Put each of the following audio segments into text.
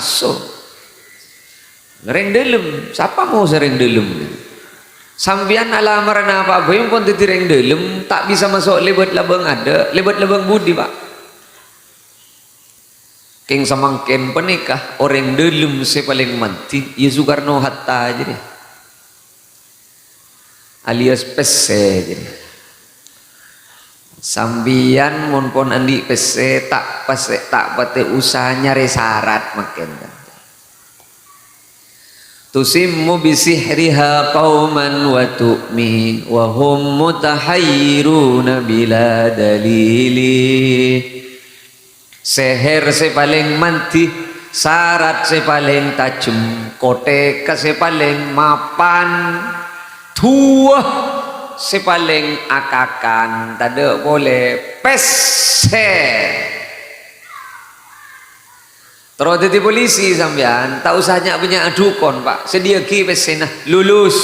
so ngereng dalam siapa mau sering dalam sambian alamaran apa-apa yang pun titireng dalam tak bisa masuk lebat labang ada lebat labang budi pak keng samangken penikah orang dalam sepaling mati ya Soekarno Hatta aja deh alias pese aja deh sambian mon pon andi pese tak pate usaha nyari syarat makin tusimmu bisihriha qauman wa tu'mi wa hum mutahayyiruna bila dalili seher sepaling manti syarat sepaling tajam koteka sepaling mapan tua sepaling akakan tak boleh peser terus jadi polisi sampean tak usahnya punya adukon pak sedia ki pesenah lulus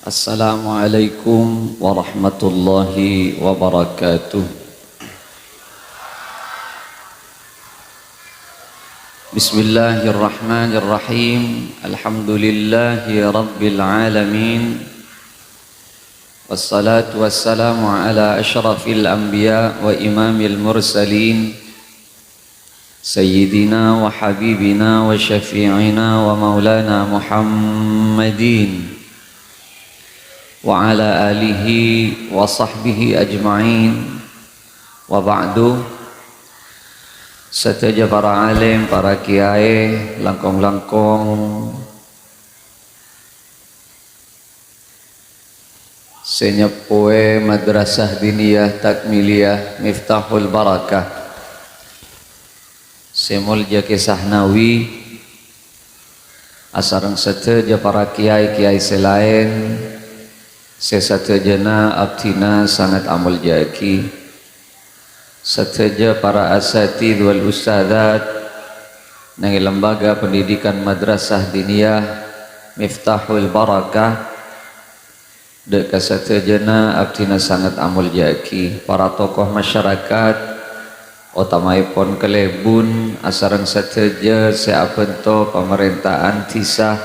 Assalamualaikum warahmatullahi wabarakatuh. Bismillahirrahmanirrahim. Alhamdulillahi rabbil alamin. Wassalatu wassalamu ala asyrafil anbiya wa imamil mursalin Sayyidina wa habibina wa syafi'ina wa maulana Muhammadin wa ala alihi wa sahbihi ajma'in wa ba'du. Seteja para alim, para kiai, langkong-langkong senyepoe madrasah diniyah takmiliyah Miftahul Barakah semulja kisah nawi asarang seteja para kiai-kiai selain sesatejana abtina sangat amul jaki seteja para asatid wal ustadzat nang lembaga pendidikan madrasah diniyah Miftahul Barakah dek kasatejana abtina sangat amul jaki para tokoh masyarakat utamaipun kelebun asarang sateja seapento pemerintahan tisah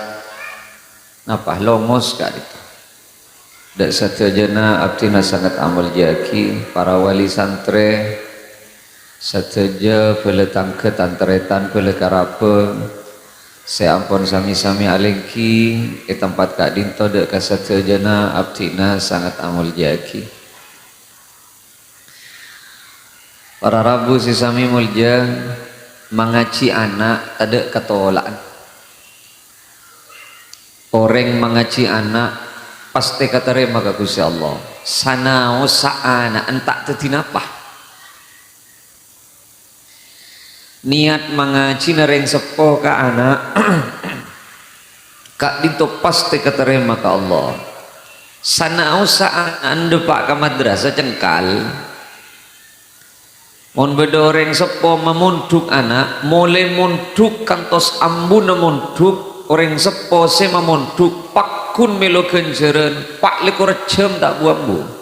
napah longos kak itu dek satejana abtina sangat amul jaki para wali santre sateja pele tangke tantretan pele karape seampun sami-sami alengki tempat kak dinto dek kasatejana abtina sangat amul jaki para rabu sisami mulja mengaci anak tadek ketolaan orang mengaci anak pasti katerima ka Gusti Allah sana usa'ana entak tetinapah niat mengaji nereng sepoh ka anak kak dito pasti keterima ka Allah sana usa'ana ande pak ka madrasah cengkal mon bedoreng sepoh memunduk anak mulai munduk kantos ambuna munduk orang sepoh se memunduk pakun melo kenjeren pak lekor jem tak buambu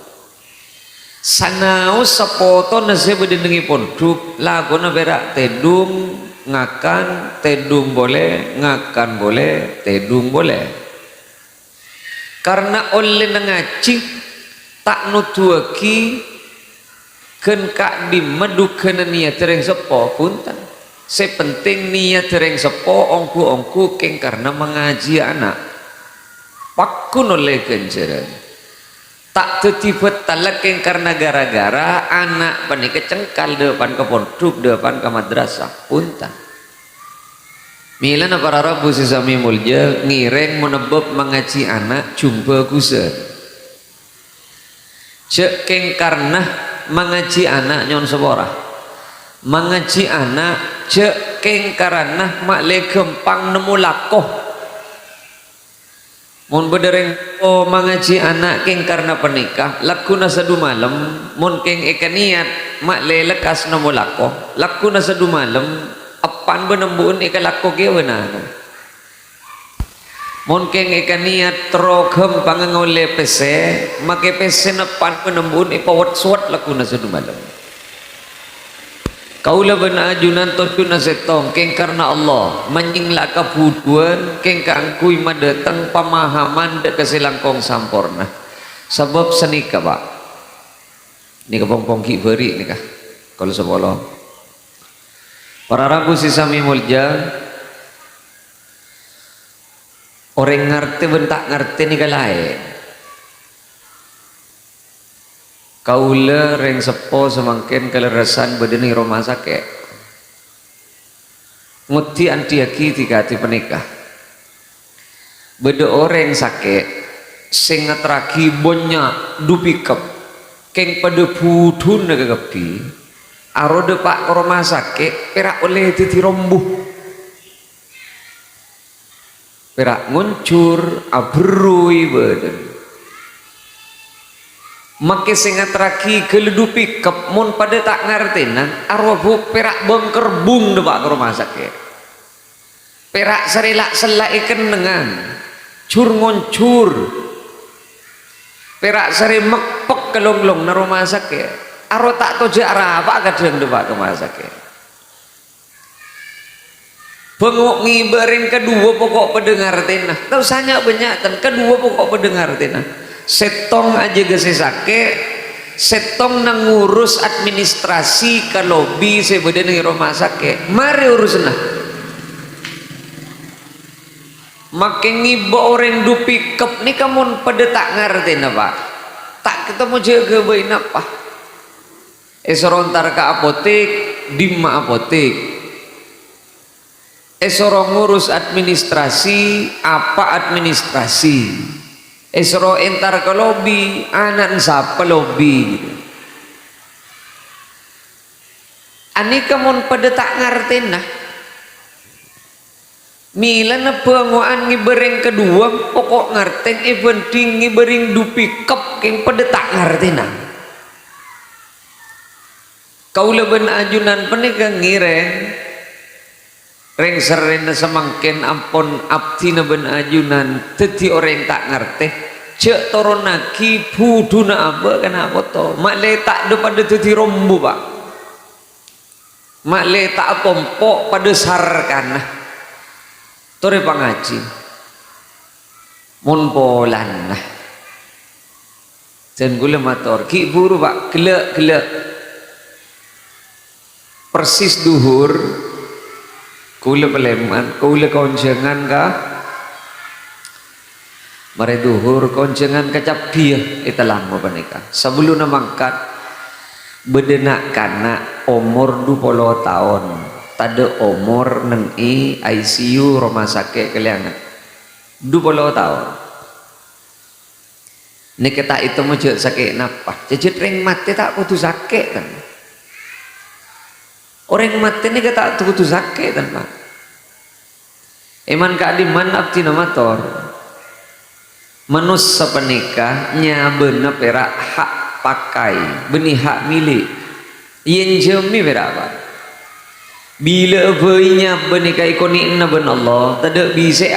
sanau sepoto nase bedendengi ponduk lagona berak tedung ngakan tedung boleh ngakan boleh tedung boleh karena oleh ngaji tak nutuaki ken kak di meduk kena niat tereng sepo punten sepenting niat tereng sepo ongku keng karena mengaji anak pakun oleh kenjeren tak tertiba talakeng karena gara-gara anak pani kecengkal depan ke pondok depan ke madrasah punten milana para rabu sesami mulja ngireng menebak mengaji anak jumpa kusen cek keng karena mengaji anak nyon seborah mengaji anak cek keng karena makle gempang nemu lakoh mun bedereng oh mengaji anak keng karena penikah lakuna sadu malam mun keng eka niat mak le lekas nomo lako lakuna sadu malam apan benembun eka lako gewana mungkin ikan niat terogem pangangole pese make pese nepan penembun ipawat suat laku nasudu malam kaulah bena ajunan tortuna setong keng karena Allah menyingla kabuduan keng kaangkui madeteng pemahaman dek kesilangkong sampurna sebab senika pak ini kepong-pong kiberi nikah kalau sepuluh para ragu sisami mulja orang ngerti bentak ngerti nikah lain kaula reng sepo semangkin kelerasan badani rumah sakit nguti antiaki tikati penikah beda orang sakit sing ngetraki bonya dupikep keng pada pudun ngegepi arode pak rumah sakit perak oleh titi rombuh perak nguncur abrui badan make singat raki keledupi kepmun pada tak ngerti nang arwabu perak bengkerbung depak ke rumah sakit perak serilak selak ikan dengan cur ngoncur perak seri mekpek kelonglong na rumah sakit arwa tak toja arah apa kadang depak ke rumah sakit penguk ngibarin kedua pokok pendengar tenah tahu sanya banyak dan kedua pokok pendengar tenah setong aja gese sakit setong nang ngurus administrasi ke lobi sebeda ning rumah sakit mari urusna makin ngibo orang dupi kep ni kamu pada tak ngerti na pak tak ketemu jaga bain apa esorontar ke apotek dima apotek esoro ngurus administrasi apa administrasi esro entar ke lobi anak sapa lobi ani kamu pada tak ngerti nah mila na penguaan ngibereng kedua pokok ngerti eventing ngibereng dupi kep keng pada tak ngerti nah kau leben ajunan penikah ngireng reng serena semangkin ampon abdi na ben ajunan teti orang tak ngerti cek toronaki buduna apa kenapa to mak le tak ada pada teti rombu pak mak le tak pompok pada sarkan tore pangaji mun polan nah jan gula mator ki buru pak gelek persis duhur kula peleman kula konjengan ka mari duhur konjengan kecap dia itu lama panika sebelum mangkat bedenak kana umur 20 tahun tade umur neng ICU rumah sakit keliangan 20 tahun ini kita itu mujud sakit napa jadi ring mati tak putus sakit kan orang mati ini kata putus sakit kan pak iman keadiman abdi namator manus sepenikah nyabena perak hak pakai benih hak milik yen jemi berapa bila bainya benika ikoni na ben Allah tidak bisa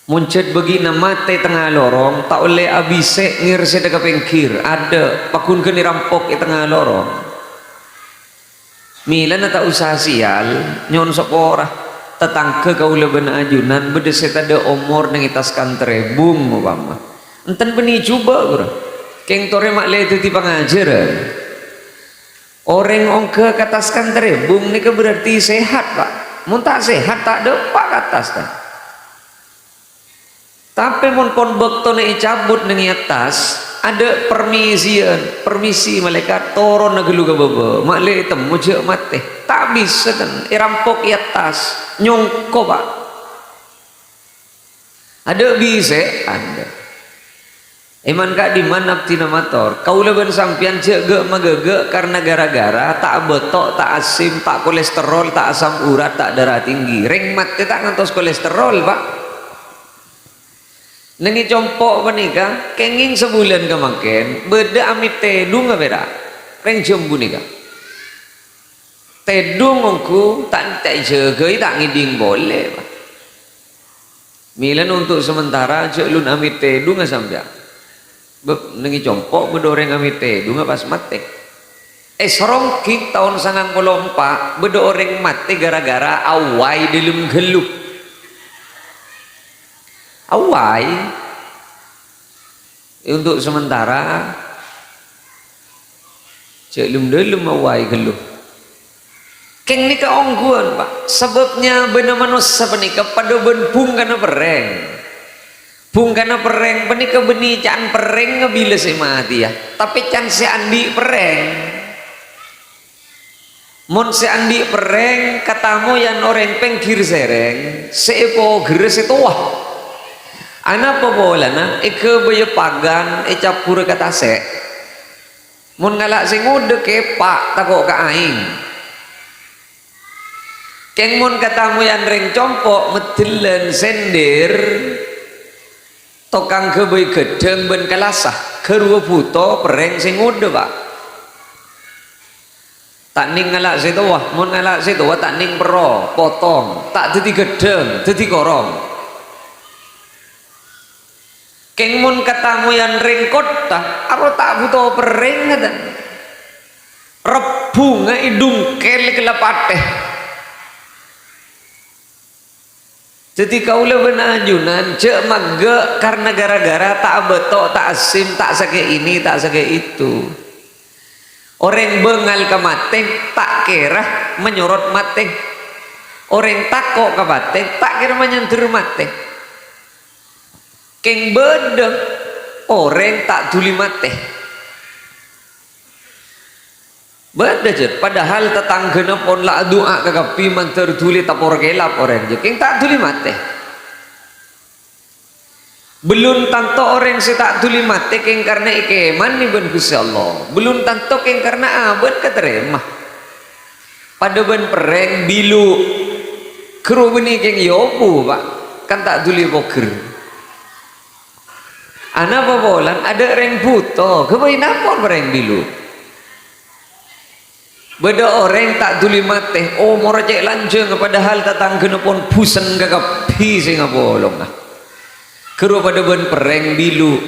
muncul begina mati tengah lorong tak oleh abise ngirse dekat pengkir ada pakun keni rampok di tengah lorong mila na tak usah sial nyon sopora tetangga kau leben ajunan bedeset ada umur nang itas kantre bung upama enten beni coba bro keng tore mak le titi pengajaran orang ongke katas kantre bung ni berarti sehat pak mun tak sehat tak ada pak atas kan tapi mun kon bekto ne cabut nang atas ada permisi malaikat toron na gelu gababa makle temu je mate tak bisa kan irampok i atas nyongko pak ada bisa ada iman kak di mana tina motor kau leben sampian cege magege karena gara-gara tak betok tak asim tak kolesterol tak asam urat tak darah tinggi ring mate tak ngantos kolesterol pak nengi compok menikah kenging sebulan kemakin beda amit tedung beda reng jembu nikah tedung ngku tak jaga tak ngiding boleh pak Milan untuk sementara cek lun amit tedu nggak sampai nengi compok bedoreng amit tedu nggak pas mati serongking tahun 94 bedoreng mati gara-gara awai dilum gelup awai untuk sementara cek lum delum awai gelup keng nika ongguan pak sebabnya benar manusia penika pada ben pung kana pereng penika beni can pereng ngebila si mati ya tapi can si andi pereng mon si andi pereng katamu yang orang pengkir sereng seepo geres itu wah anak apa bolana ike baya pagan capur kata se mon ngalak sing udah kepak takok ka aing keng mon katamu yang reng compok medelen sender tokang kebay gedeng ben kalasah kerua buto pereng sing udah pak tak ning ngalak situ wah mon ngalak situ wah tak ning pro potong tak dadi gedeng dadi korong keng mon katamu yang reng kota aro tak buto pereng ngeten rebu ngaidung kel kelapateh jadi kaulah benajunan cek magge karena gara-gara tak betok tak asim tak sake ini tak sake itu orang bengal ke mateng tak kira menyorot mateng orang takok ke mateng tak kira menyentur mateng keng bedeng orang tak tuli mateng beda je padahal tetangga pon la doa kagapi manter tuli tapor gelap orang je keng tak tuli mate belum tanto orang si tak tuli mate keng karena ikeman ni ben Gusti Allah belum tanto keng karena aben keterima pada ben pereng bilu kru beni keng yobu pak kan tak tuli poker anak bobolan ada reng buto kebain apa pereng bilu beda orang tak tuli mate oh mau rajak lanjeng padahal tetangga pun pusen kagapi singa bolong keru pada ben pereng bilu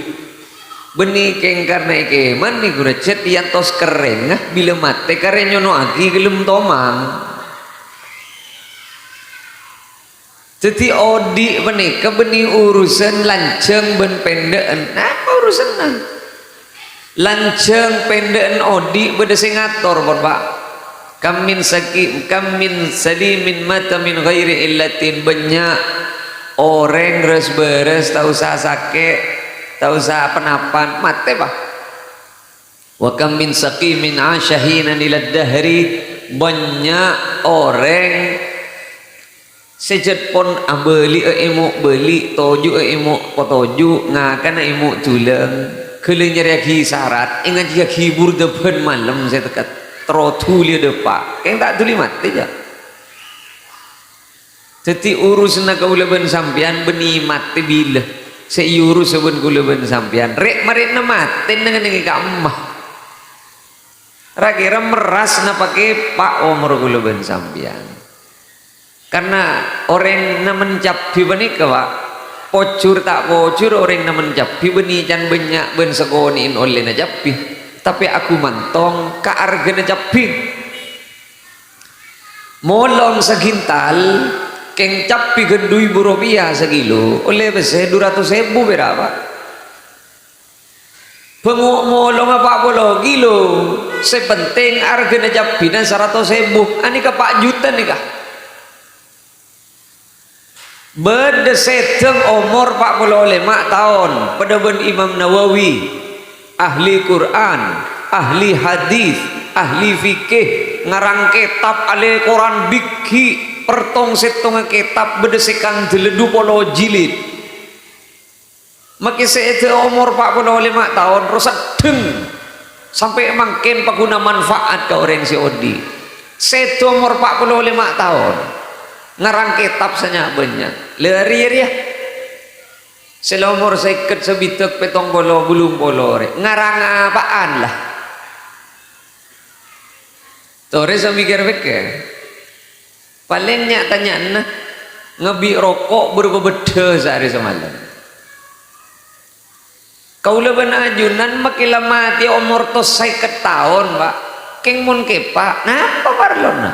beni keng karena ike mani guna cet yang tos kereng bila mate kare nyono agi gelem tomang jadi odi beni kebeni urusan lanceng ben pendeen apa urusan lanceng pendeen odi beda sing ngatur pon pak kam min salimin mata min ghairi illatin banyak orang res beres tak usah sakit tak usah penapan mate pak wa kam min saqimin asyahinan ila dahri banyak orang sejet pon ambeli emu beli toju emu potoju ngakan emu tulang kele nyeri syarat ingat dia hibur depan malam saya tekat terotuli depak yang tak tuli mati aja jadi urus nak kauleban sampian beni mati bila seurus seben kauleban sampian rek marit na mati dengan yang kamah rakira meras na pakai pak omor kauleban sampian karena orang na mencapi beni pak pocur tak pocur orang na mencapi beni can banyak ben sekonin oleh na capi tapi aku mantong ka argana caping molong segintal keng capi ke 2.000 rupiah sekilo oleh bese 200.000 berapa penguk molong apa puluh kilo sepenting argana capi dan 100.000 ani ka 4 juta nih kah beda seteng umur 45 tahun pada ben Imam Nawawi ahli Quran, ahli hadis, ahli fikih, ngarang kitab ale Quran bikhi pertong setong kitab bedesikan jeledu polo jilid. Maki seete umur 45 tahun rusak deng sampai makin paguna manfaat ke orang si odi. Seete umur 45 tahun ngarang kitab sanya banyak. Lari ya. Selomor seket sebitek petong bolo bulung bolo ngarang apaan lah tore saya mikir paling nyak tanya nah ngebi rokok berbeda sehari semalam. Kaula benajunan makila mati umur to 50 tahun, Pak. Keng mun kepak, napa parlona?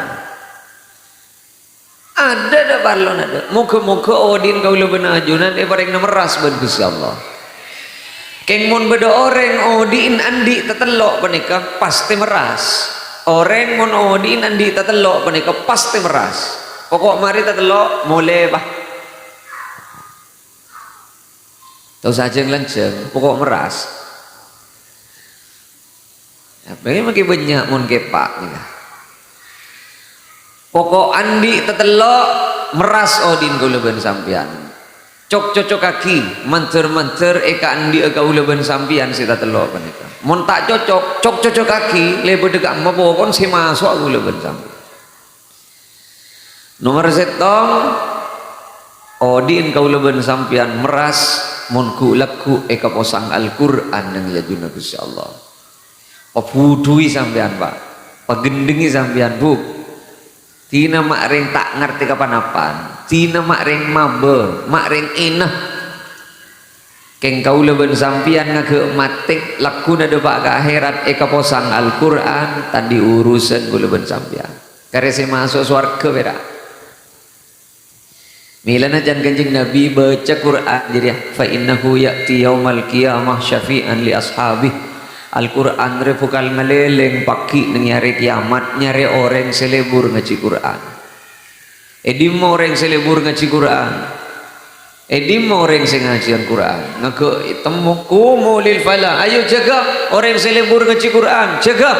Ada dah parlona ada. Muka-muka odin kaula benajunan paring meras ben Gusti Allah. Keng mun beda orang odin andi tetelok panika pasti meras. Orang mun odin andi tetelok panika pasti meras. Pokok mari tetelok mulai bah. Tahu saja ngelenceng, pokok meras. Bagaimana makin banyak mun kepak ni. Pokok andi tetelok meras odin kula ben sampean. Cocok kaki, manter eka andi eka ula ben sampean si tetelok panika. Mun tak cocok kaki, lebe dekat mapo kon si masuk kula ben sampean. Nomor setong odin kaula ben sampean meras mun ku laku eka posang Al-Qur'an nang yajuna Gusti Allah. Pudui sampean, Pak. Pagendengi sampean, Bu. Tina mak ring tak ngerti kapan-apan. Tina mak ring mabe, mak ring enah. Keng kaula ben sampean ngage matik lakuna de pak ke akhirat eka posang Al-Qur'an tadi urusan kula ben sampean. Karese masuk swarga beda. Milana jan Kanjeng Nabi baca Quran jadi fa innahu ya'ti yaumal qiyamah syafi'an li ashabi. Al-Quran refukal meleleng pagi nang hari kiamat nyari orang selebur ngaji Quran. Edim orang selebur ngaji Quran. Edim orang sing ngajian Quran. Ngage temu kumulil fala. Ayo jaga orang selebur ngaji Quran. Jaga.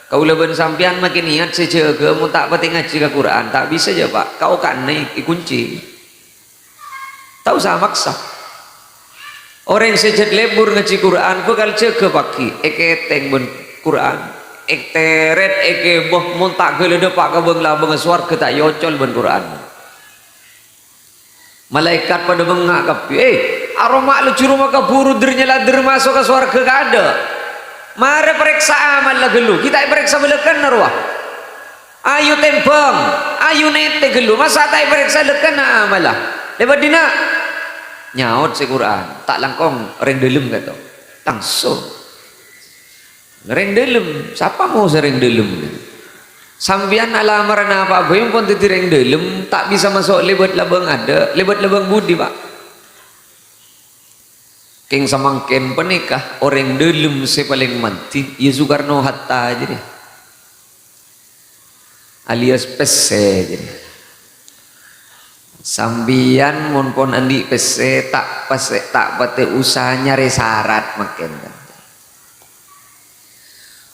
Kaula ben sampean makin niat sejaga mun tak pati ngaji ke Quran tak bisa aja Pak. Kau kan naik kunci. Tahu usah maksa. Orang sejak lebur ngaji Quran bakal jaga pagi eketeng ben Quran. Ek teret eke boh mun tak gelede pak kabeng labeng swarga tak yocol ben Quran. Malaikat pada bengak kapi. Aroma lu curu maka buru dernyala masuk ke swarga ka ada. Mari periksa amal lah gelu. Kita periksa belekan narwah. Ayo tembang, ayo nete gelu. Masa tak periksa lekan amal lah. Lepas dina nyaut si Quran. Tak langkong reng delem kata. Langsung. Reng delem. Siapa mau sering delem? Sambian alamar apa apa yang pun reng delem tak bisa masuk lebat labang ada, lebat labang budi Pak. Keng samangken penikah orang delem se paling mati ya Soekarno Hatta aja deh alias pese jadi sambian mun pon andi pese tak pate usaha nyari syarat makin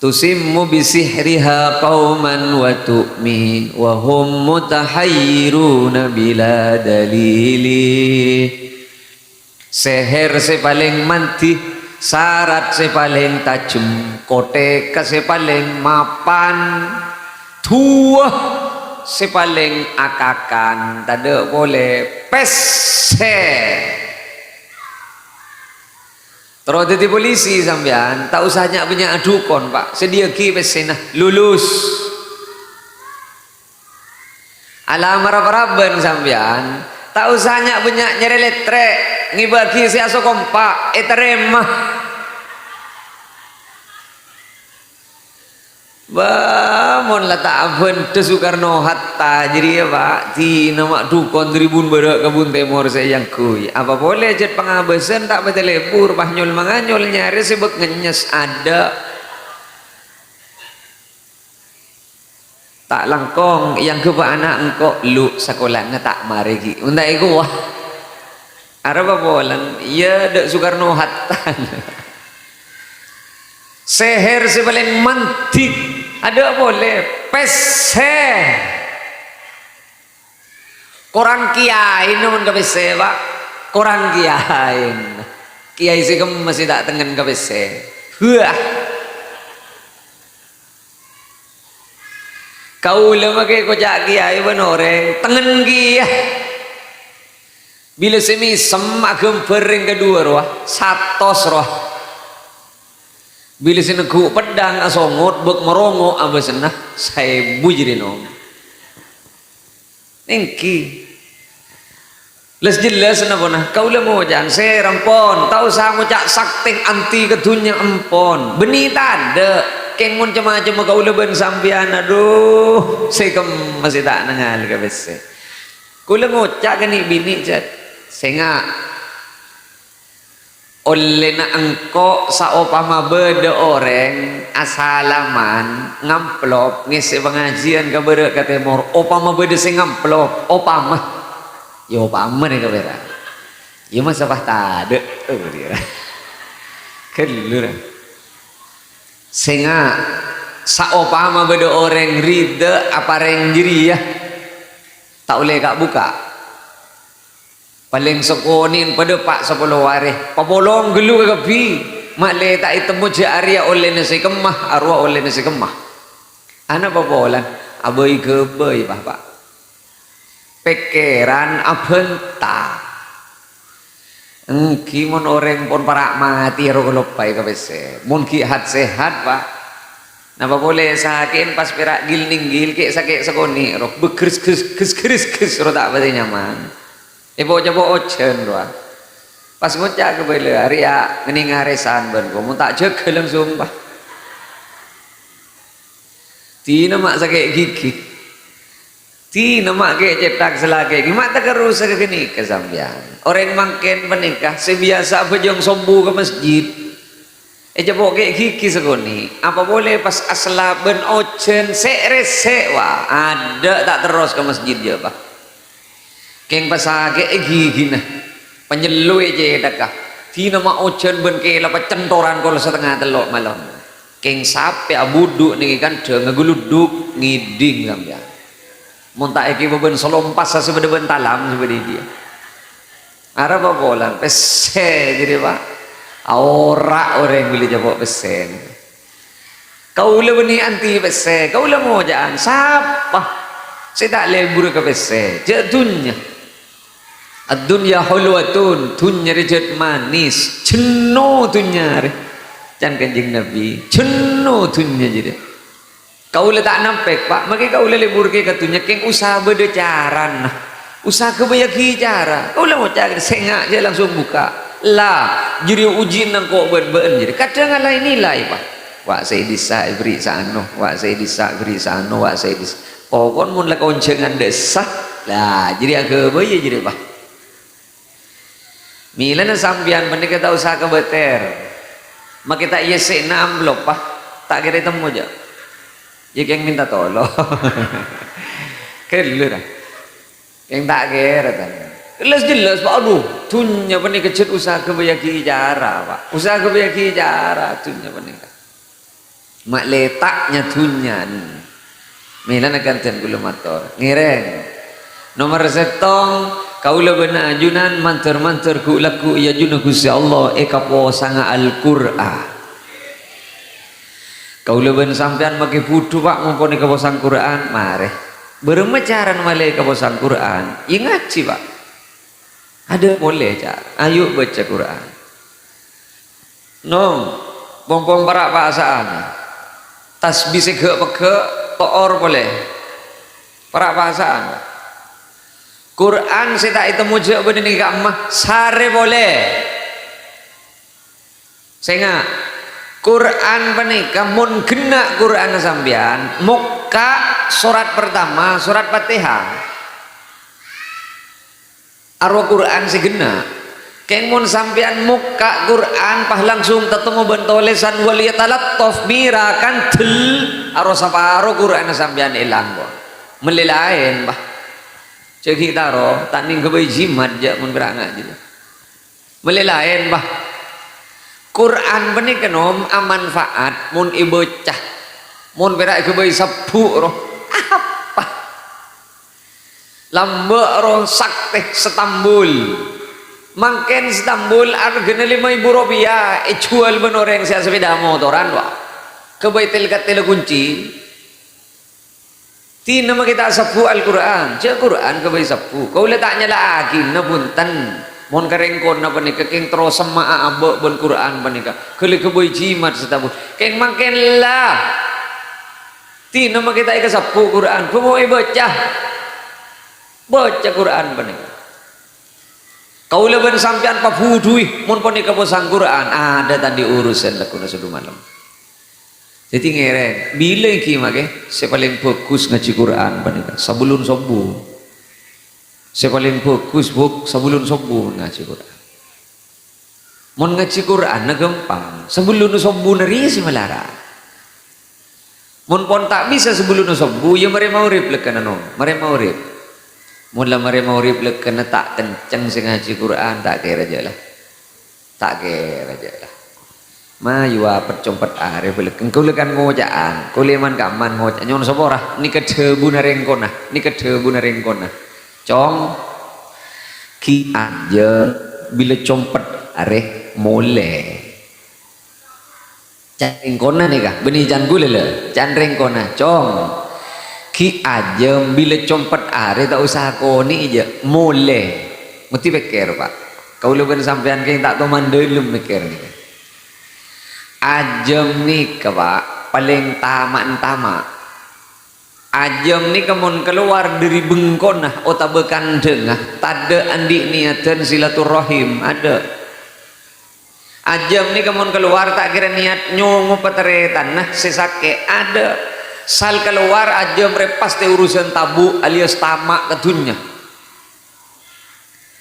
tusimmu bisihriha qauman wa tu'mi wa hum mutahayyiruna bila dalili. Seher se paling manti, syarat se paling tajam, koteka se paling mapan, tua se paling akakan, tak boleh pese. Terus jadi polisi sampean, tak usahnya punya adukon Pak, sedia ki pese nah lulus. Alamar paraben sampean. Tak usahnya banyak nyari letre ngibagi si aso kompak eteremah bangun lah tak aben te Soekarno Hatta jadi ya Pak di nama dukon tribun barak kebun temor saya yang kui apa boleh jet pengabesan tak betul lebur bahnyol manganyol nyari sebek ngenyes ada tak langkong yang ke anak engkau lu sekolahnya tak mari ki untuk itu wah ada apa bolang ya dek Soekarno Hatta seher sepaling mantik ada boleh pese korang kiai namun ke pese Pak korang kiai sih kamu masih tak tengen ke pese wah kau lama ke kocak kiai benoreng tengen kia bila semi semak gempering kedua roh satos roh bila sini ku pedang asongot bek merongo abah senah saya bujri nom engki Les jelas napa nah kaula mojan se rampon tau sa ngucak sakting anti kedunya empon beni tanda keng mun cema-cema kaula ben sampean aduh se masih tak nengal ka bese kula ngucak gani bini jat senga oleh na engko saopama bede orang asalaman ngamplop ngisi pengajian ka beureuh ka temor opama bede sing ngamplop opama ya opama nih kabera ya masa pah tade dia kelur senga saopama bede orang rida apa reng jiri ya tak boleh kak buka paling sekonin pada pak 10 hari papolong gelu ke kapi mak le tak itemu jari oleh nasi kemah arwah oleh nasi kemah anak papolan abai ke bai pak pikiran abenta engki mon orang pun parak mati ro lopai ka bese mun ki hat sehat pak napa boleh sakin pas perak gil ninggil ke sakit sekoni ro bekris kris ro tak pati nyaman ibu coba ojen doa pas ngucak ke bela hari ya ngening ngaresan ben ko mun tak jegel langsung pak tina mak sakit gigi tina mak ke cetak selake mak tak kerus ke kini kesambian orang mangken menikah sebiasa bejong sombu ke masjid coba ke gigi sekoni apa boleh pas asla ben ojen se wa ada tak terus ke masjid je pak keng pasage gigi nah penyelu aja dakah tina mak ojen ben ke lapa centoran kalau setengah telok malam keng sape abudu nih kan de ngeguluduk ngiding sampean mun tak iki beben selompas sebede bentalam sebede dia arep apa bolan pese jadi pak ora orang beli jabok pesen kaula beni anti pese kaula mojaan siapa saya tak lebur ke pese jatuhnya ad-dunya hulwatun dunya rejat manis jenuh dunya can kanjeng Nabi jenuh dunya jadi kaula tak nampek pak maka kaula lebur ke katunya keng usaha beda cara nah usaha kebayaki cara kaula mau cari sengak je langsung buka lah jadi uji nang kok ben jadi kadang lain nilai pak wak saya disa beri sano wak saya disa beri sano wak saya disa pokon mun lah koncengan desa lah jadi agak bayi jadi pak milana sambian benih kita usaha kebeter mak kita iya sena amplop pak tak kira temu aja ya yang minta tolong kelur yang tak kira jelas pak aduh tunya benih kecil usaha kebayaki cara pak usaha kebayaki cara tunya benih mak letaknya tunya milana gantian gula motor ngireng nomor setong kaula bena ajunan mantar ku laku ya junah Gusti Allah kapo sanga Al-Qur'an kaula ben sampean make putu pak mumpuni kaposang Quran mare bermecaran male kaposang Quran ya ngaji pak ada boleh cara ayo baca Quran no pompong para bahasaan tasbih segek pege toor boleh para bahasaan Quran saya tak itu mujib benih kamah sare boleh saya Quran penikah mun kena Quran sambian muka surat pertama surat Fatihah arwah Quran si gena keng mun sambian muka Quran pah langsung ketemu bentolesan waliyatalattaf mirakan tel arwah saparo Quran sambian ilang melilain bah cek kita roh tak ning kebai jimat je mun berangat je melilain bah Quran benih kenom amanfaat mun ibocah mun berak kebai sabu roh apa lambek roh sakte setambul mangken setambul harganya 5.000 rupiah jual benoreng saya sepeda motoran wah kebai telkat kunci ti nama kita sabu Al-Quran cek Quran kebai sabu kau letak nyala lagi na punten mon karengkon na panika keng terus semaa abok bon Quran panika kele kebai jimat setabul keng mangken lah ti nama kita ika sabu Quran kau mau baca Quran panika Kaula ben sampean papudui mun pon ikabosang Quran ada tadi urusan lakuna sudu malam. Jadi ngereng bila iki make saya paling fokus ngaji Quran panika sebelum subuh. Saya paling fokus sebelum subuh ngaji Quran. Mun ngaji Quran na gampang sebelum subuh nari si malara. Mun pon tak bisa sebelum subuh ya mare maurib lekana no. Mare maurib. Mula mare maurib lekana tak kenceng sing ngaji Quran tak kira aja lah. Tak kira aja lah. Ma yuwa percompet are beleken kau lekan ngojaan kau leman kaman ngojaan nyon saborah ni kedebu narengkona ni kedebu narengkona cong ki aja bila compet are mole rengkona nih kah benih jan gule le jan rengkona cong ki aja bila compet are tak usah koni aja mole mesti pikir pak kau leban sampean keng tak tahu mandelum pikir nih ajem ni pak paling tamak ajem ni kemun keluar dari bengkon nah otabekan dengah tada andi niatan silaturahim ada ajem ni kemun keluar tak kira niat nyongo peteretan nah sesake ada sal keluar ajem repas te urusan tabu alias tamak kedunya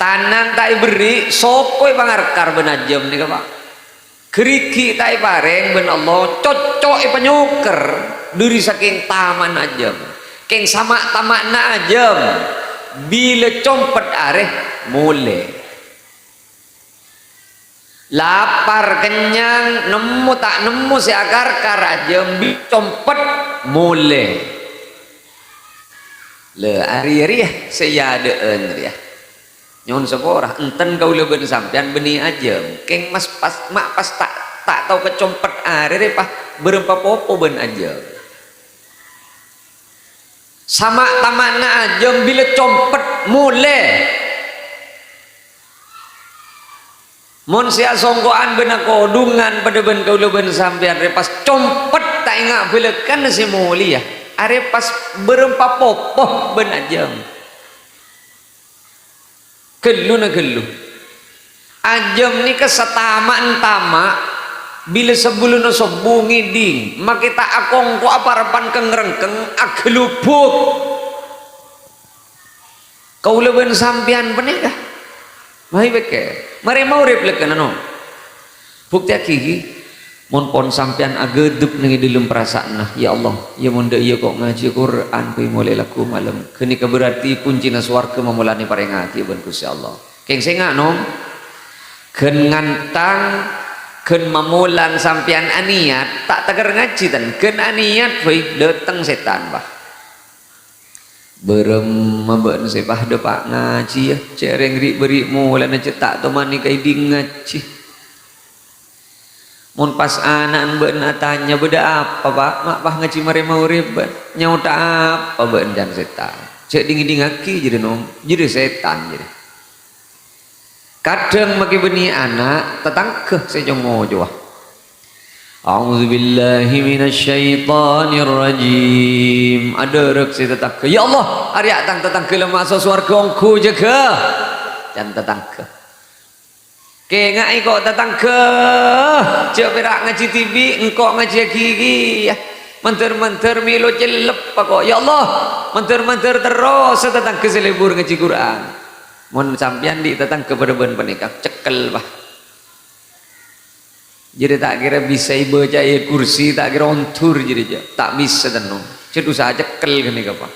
tanan tak beri sokoi pangarkar ben ajem ni pak keriki tai pareng ben Allah cocok penyuker dari saking taman ajem keng sama tamakna ajem bila compet areh mulai lapar kenyang nemu tak nemu si agar kar ajem bi compet mulai le ari-ari ya saya adeen ya nyon seporah enten kau leben sampean beni aja keng mas pas mak pas tak tahu kecompet are pah berempa popo ben aja sama tamakna aja bila compet mule mon sia songkoan bena kodungan pada ben kau leben sampean repas compet tak ingat bila kan si mulia are pas berempa popo ben aja gelu na gelu ajem ni kesetamaan tamak bila sebelum na subuh ngiding makita akong ko aparapan keng rengkeng agelubuk kau leben sampian penikah mahi beke mari maurib lekan ano bukti akiki mon pon sampian agedep nengi dalam perasaan nah ya Allah ya monda iya kok ngaji Quran kui mulai laku malam kini keberarti kunci na swarga memulani parengati ben Gusti Allah keng sengak nom ken ngantang ken mamulan sampian aniat tak tegar ngaji tan ken aniat baik datang setan bah berem meben sepah depak ngaji ya cereng ri beri mulan cetak temani kai ding ngaji mun pas anak ben tanya beda apa pak mak bah ngaji mare maurib nyauta apa ben jan setan cek dingin aki jadi nom jadi setan jadi kadang maki beni anak tetangkeh sejong ngojo a'udzubillahi minasyaitonir rajim ada rek si tetangkeh ya Allah arya tang tetangkeh lemah swarga ongku jaga jan tetangkeh kengai kok datang ke cek perak ngaji TV engkau ngaji gigi ya menter-menter milo celep kok ya Allah menter-menter terus datang ke selebur ngaji Quran mon sampian di datang ke berben penikah cekel bah jadi tak kira bisa baca kursi tak kira ontur jadi tak bisa tenung cedu saja cekel gini apa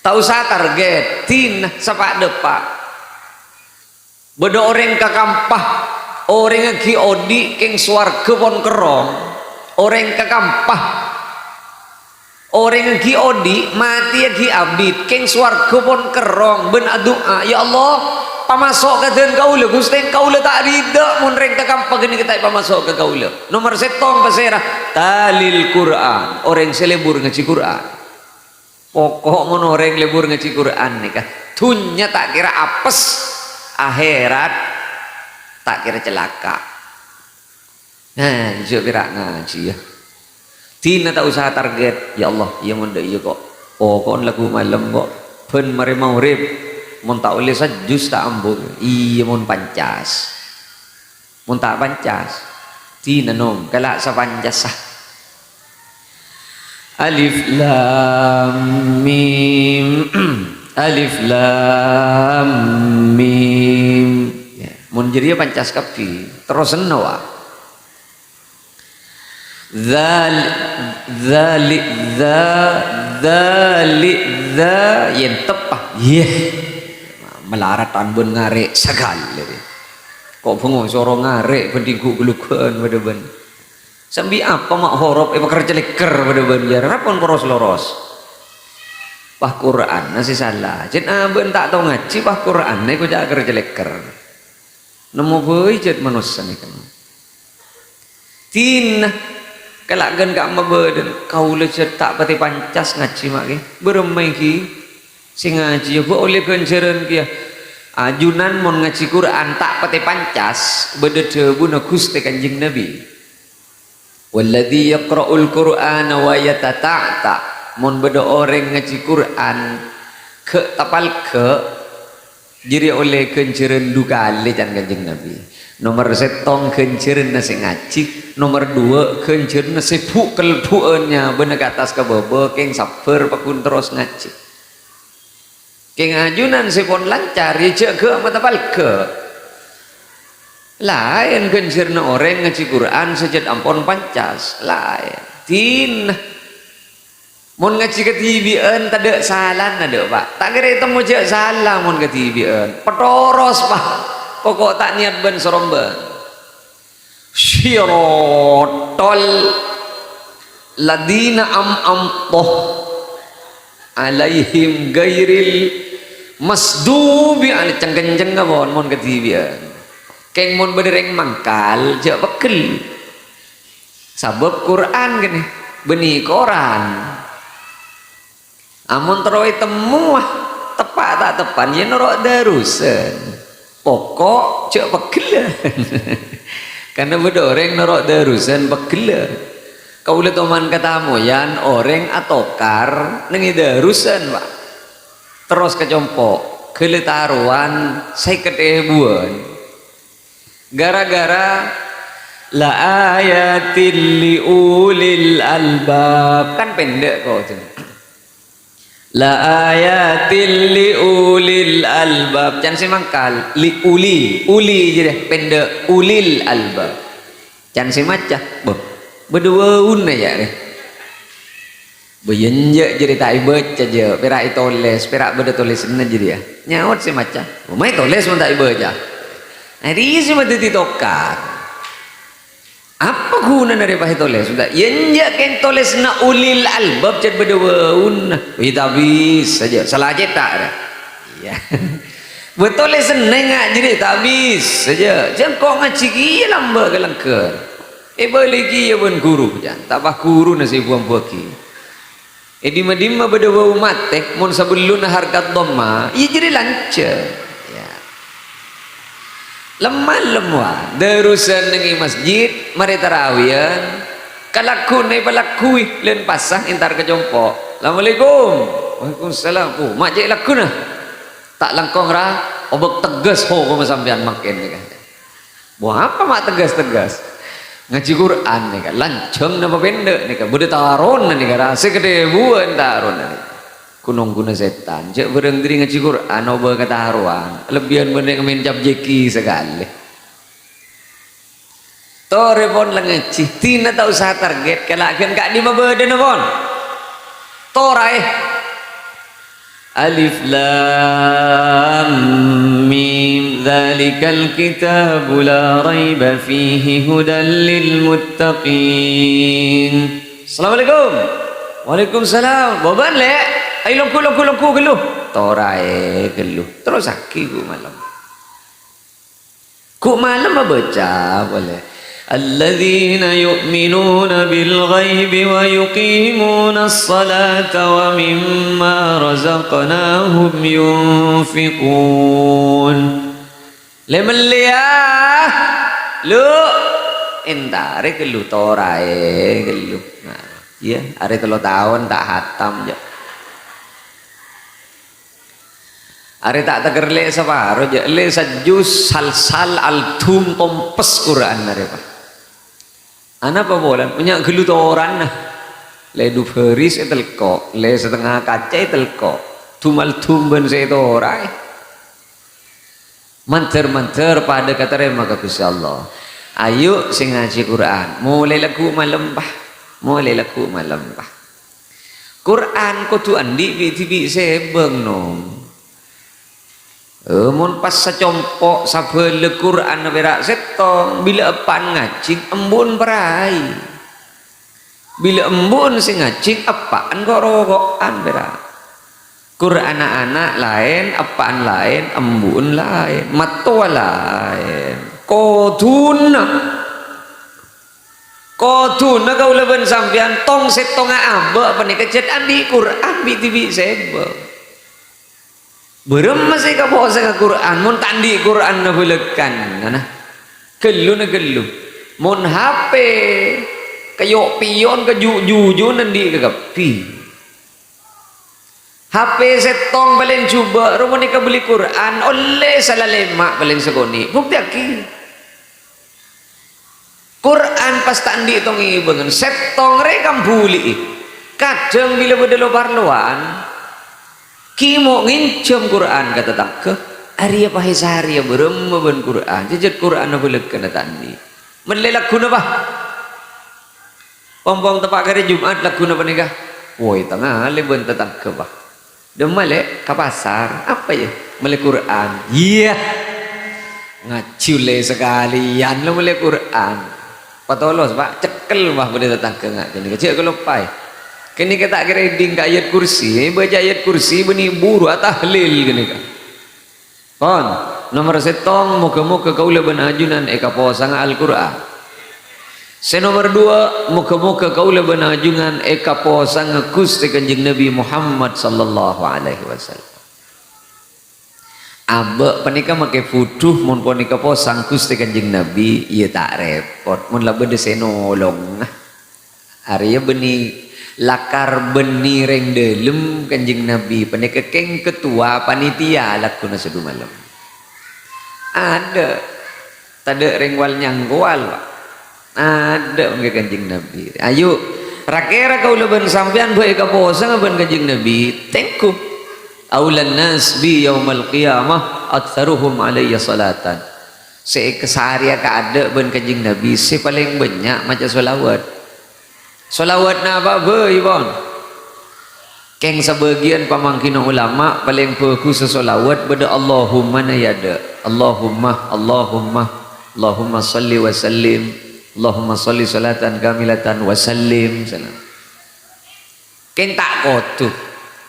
tak usah targetin sepak depak beda orang kakampah orang lagi odi keng swarga pon kerong orang kakampah orang lagi odi mati lagi abid keng swarga pon kerong ben doa ya Allah pamasok ke den kaula Gusti kaula tak rida mun reng kakampah gini kita pamasok ke kaula nomor setong pasera talil Quran orang selebur ngaji Quran pokok mun orang lebur ngaji Quran nih kah tunya tak kira apes akhirat tak kira celaka nah jujur pirak ngaji ya tina tak usah target ya Allah ya munda iya kok oh kon lagu malam kok ben mari maurib mun tak oleh sajus tak ambo iya mun pancas mun tak pancas tina nom kalak sa pancas sah alif lam mim alif lam mim ya, mun jadi pancas kapi terus nawa dzalik yen tepah melarat tanbun ngarek sagal kok bengong soro ngarek pendiku gelukan pada ben sambil apa mak horob kerja leker pada ben ya rapon poros loros pah Quran nasi salah jen ben tak tahu ngaji pah Quran nih ku jak kerja leker nemu boy jet manusia nih kan tin kelak gen gak mabeden kau lecet tak pati pancas ngaji mak ke beremai ki sing ngaji yo oleh kenceran kia ajunan mon ngaji Quran tak pati pancas bedede buna Gusti Kanjeng Nabi walladzi yaqra'ul Qur'ana wa yatata'ta mon beda orang ngaji Quran ke tapal ke jadi oleh kenceran duka le jan Kanjeng Nabi nomor setong kenceran nasi ngaji nomor dua kenceran nasi pukul puannya bener ke atas ke bawah keng sabar pakun terus ngaji keng ajunan sepon lancar ya cek ke mata palke lain kenceran orang ngaji Quran sejak ampun pancas lain tin mun ngaji ketibian tak ada salah ada pak tak kira itu mau cek salah mun ketibian petoros pak pokok tak niat ben soromben syirotol ladina amtoh alaihim gairil masdubi ala cengkenceng ngabon mon ketibian keng mon bedereng mangkal jak bekel sabab Quran gini benih koran amun teroi temu tepat tak tepan ya norok darusan pokok cek pegelan karena beda orang norok darusan pegelan kau lihat teman kata moyan orang atokar nengi darusan pak terus kecompok kelitaruan saya ketebuan gara-gara la ayatil liulil albab kan pendek kok tu la ayatil liulil albab jangan semangkal uli je deh pendek ulil albab jangan semacah berdua un aja deh beyenjek jadi tak baca je perak tulis perak beda tulis sana jadi ya nyaut semacah mai tulis pun tak baca hari semua ditokar apa guna daripada tulis sudah yenjek kan tulis na ulil albab jadi berdua un kita bisa saja salah cetak dah ya betul seneng jadi tak bisa saja jangan kau ngaji kia lamba kelengker balik kia pun guru jangan tak bah guru nasi buang buaki dima-dima berdua umat mon sebelum harkat doma ia jadi lancar lemah darusan nengi masjid mari tarawian kalaku nai balakui len pasang intar ke jompo assalamualaikum waalaikumsalam mak jek laku nah tak langkong ra obok tegas ho ko sampean makin ni kan buah apa mak tegas ngaji Quran ni kan lanceng nama pendek ni kan bude taron ni kan rasa gede buan taron ni kunong guna setan cek bereng diri ngaji Quran oba kata haruan lebihan bener main cap jeki sekali tore pon ngaji tina tak usah target kalakan kak lima badan pon torai alif lam mim dzalikal kitabu la raiba fihi hudan lil muttaqin assalamualaikum waalaikumsalam boban le ay longku geluh torai geluh terus sakit ku malam baca boleh alladzina yu'minuna bil ghaibi wa yuqimuna as-salata wa mimma razaqnahum yunfiqun lemon liah lu entare geluh torai geluh nah ya hari 3 tahun tak hatam je Are tak teger le separo je le sajus sal altum tompes Quran are Pak. Ana apa bolan punya gelut orang nah. Le du feris etelko, le setengah kaca etelko. Tumal tumben se itu orai. Manter pada kata rema ka Gusti Allah. Ayo sing ngaji Quran, mulai lagu malam Pak. Mulai lagu malam Pak. Quran kudu andi bi sebeng nom. Mun pas sacompok sabele Quran berak setong bila epan ngacing embun berai. Bila embun sing ngacing apaan kok rokokan berak. Quran anak-anak lain, apaan lain, embun lain, matua lain. Koduna kau leben sampean tong setong abe apa nih kecet andi Quran bi sebeng. Berem masih ka bawa sa Quran mun tandi Quran na bulekan nah gelu mun HP kayo pion ka juju nandi ka kapi HP setong balen coba rumon ka beli Quran oleh salah lemak balen segoni bukti aki Quran pas tandi tong ibengen setong rekam buli kadang bila bedelo parloan kimo ngincem Quran kata tak ke Arya pahisari berem ben Quran jejet Quran boleh kena tandi menlelak guna bah pom tepak hari Jumat lagu apa nikah woi tengah leben tetap ke bah demale ke pasar apa ya mele Quran iya ngacule sekalian lo mele Quran patolos Pak cekel bah boleh tetap ke nggak jadi kecil kalau pai kini kita kira ding ayat kursi baca ayat kursi beni buru tahlil gini kan pon nomor setong muka kau leben ajunan eka posang Al-Quran nomor 2 muka kau leben ajunan eka posang Gusti Kanjeng Nabi Muhammad sallallahu alaihi wasallam abe panika make fuduh mun panika posang Gusti Kanjeng Nabi ieu tak repot mun la bede senolong Arya beni lakar beni reng delem Kanjeng Nabi panika keng ketua panitia lakuna sedu malam ada tada reng wal nyanggwal ada ke Kanjeng Nabi ayo rakera kau leben sampean bae ka posang ben Kanjeng Nabi tengku aulan nas bi yaumal qiyamah aktsaruhum alayya salatan se kesaria ka ada ben Kanjeng Nabi se paling banyak maca solawat na apa bon keng sebagian pamangkin ulama paling bagus solawat beda Allahumma nayada Allahumma salli wa sallim Allahumma salli salatan kamilatan wa sallim salam keng tak kotu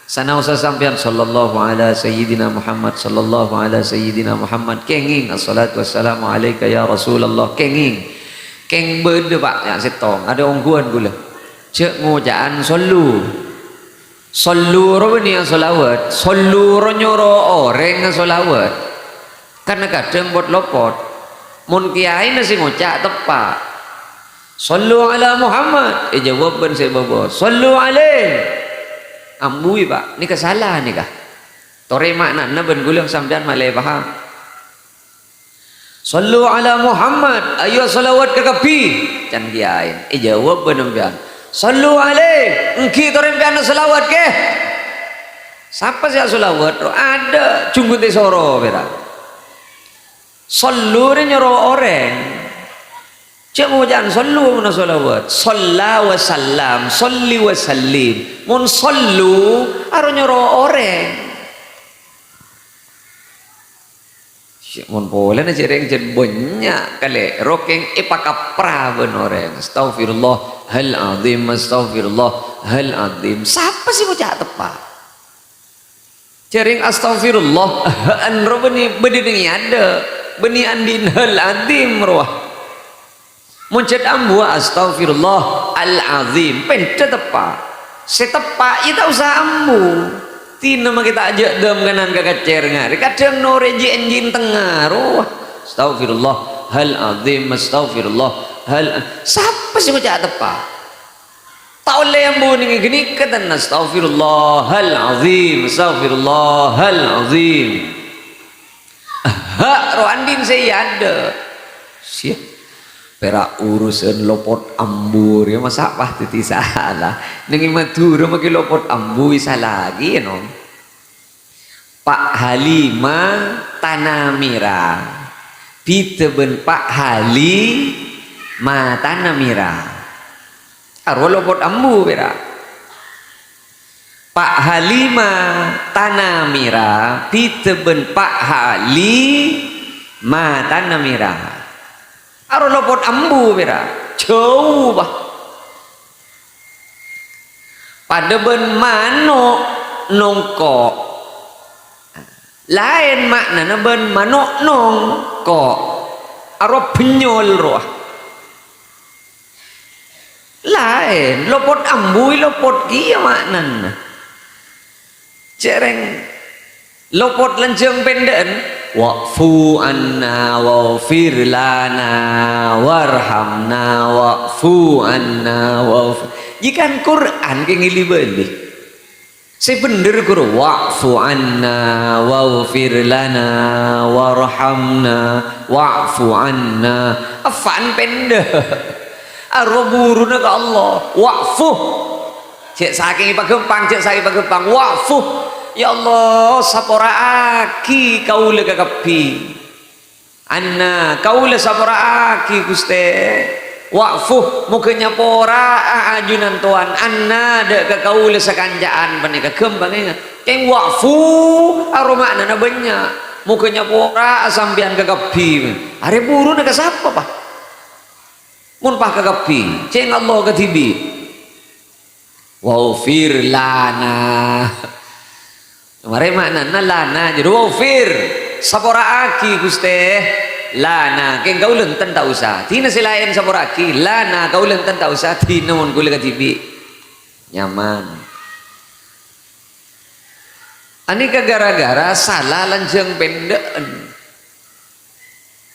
sana usah sampean sallallahu ala sayyidina Muhammad sallallahu ala sayyidina Muhammad kenging assalatu wassalamu alaika ya Rasulullah kenging keng beda Pak yang setong ada ongguan gula cek ngojaan sallu ro ni solawat sallu ro nyoro oreng solawat karena kadang buat lopot mun kiai nasi ngocak tepak sallu ala Muhammad jawab ben saya bawa sallu alaih ambui Pak ni kesalahan ni kah tore makna ben gulang sampean malai paham sallu ala Muhammad ayo salawat ke kapi can kiai jawab ben sampean sallu alaih engki torempian selawat ke siapa sih selawat ada cunggu tesoro bera sallu nyoro orang cek mau jangan sallu mana selawat salla wa sallam salli wa sallim mun sallu aro nyoro orang mun boleh na jereng jen banyak kali rokeng ipakapra benoreng astagfirullah hal azim astagfirullah hal azim siapa sih bocah tepat jereng astagfirullah an robani bedini ada beni andin hal azim roh muncet ambu astagfirullah al azim pente tepat setepak itu usah ambu tina mah kita ajak dem kanan ke kacer ngari kadang noreji enjin tengah roh astagfirullah hal azim astagfirullah hal siapa sih baca tepat tak oleh yang bunyi gini kata astaghfirullahalazim astaghfirullahalazim roh andin saya ada siap perak urusan lopot ambur ya masa apa titi salah nengi matur maki lopot ambu salah lagi ya non Pak Halima Tanamira piteben Pak Halima Tanamira arwah lopot ambu pera Pak Halima Tanamira piteben Pak Halima Tanamira arwah lopot ambu pera jauh bah pada ben manok nongkok lain makna ben manok nongkok arwah penyol roh lain lopot ambui lopot kia maknan cereng lopot lenceng pendan wa'fu anna wa'fir lana warhamna wa'fu anna wa'fir jika Quran ke ngili beli saya bener guru wa'fu anna wa'fir lana warhamna wa'fu anna afan pendah arwah buru ke Allah wa'fuh cek saking pagempang cek saya pagempang wa'fuh ya Allah sapora aki kaula kakapi anna kaula sapora aki Guste wa'fuh mukanya pora ajunan tuan anna dek kaula sakanjaan panika kembangnya keng wa'fuh arwah makna banyak mukanya pora sambian kakapi are buru ke siapa pak mun pah kagapi ceng Allah katibi wa'fir lana mare makna lana jadi wa'fir sapora aki Guste lana keng kaulen tan tak usah tina selain sapora aki lana kaulen tan tak usah tina mun kula katibi nyaman ani gara-gara salah lanjeng pendeen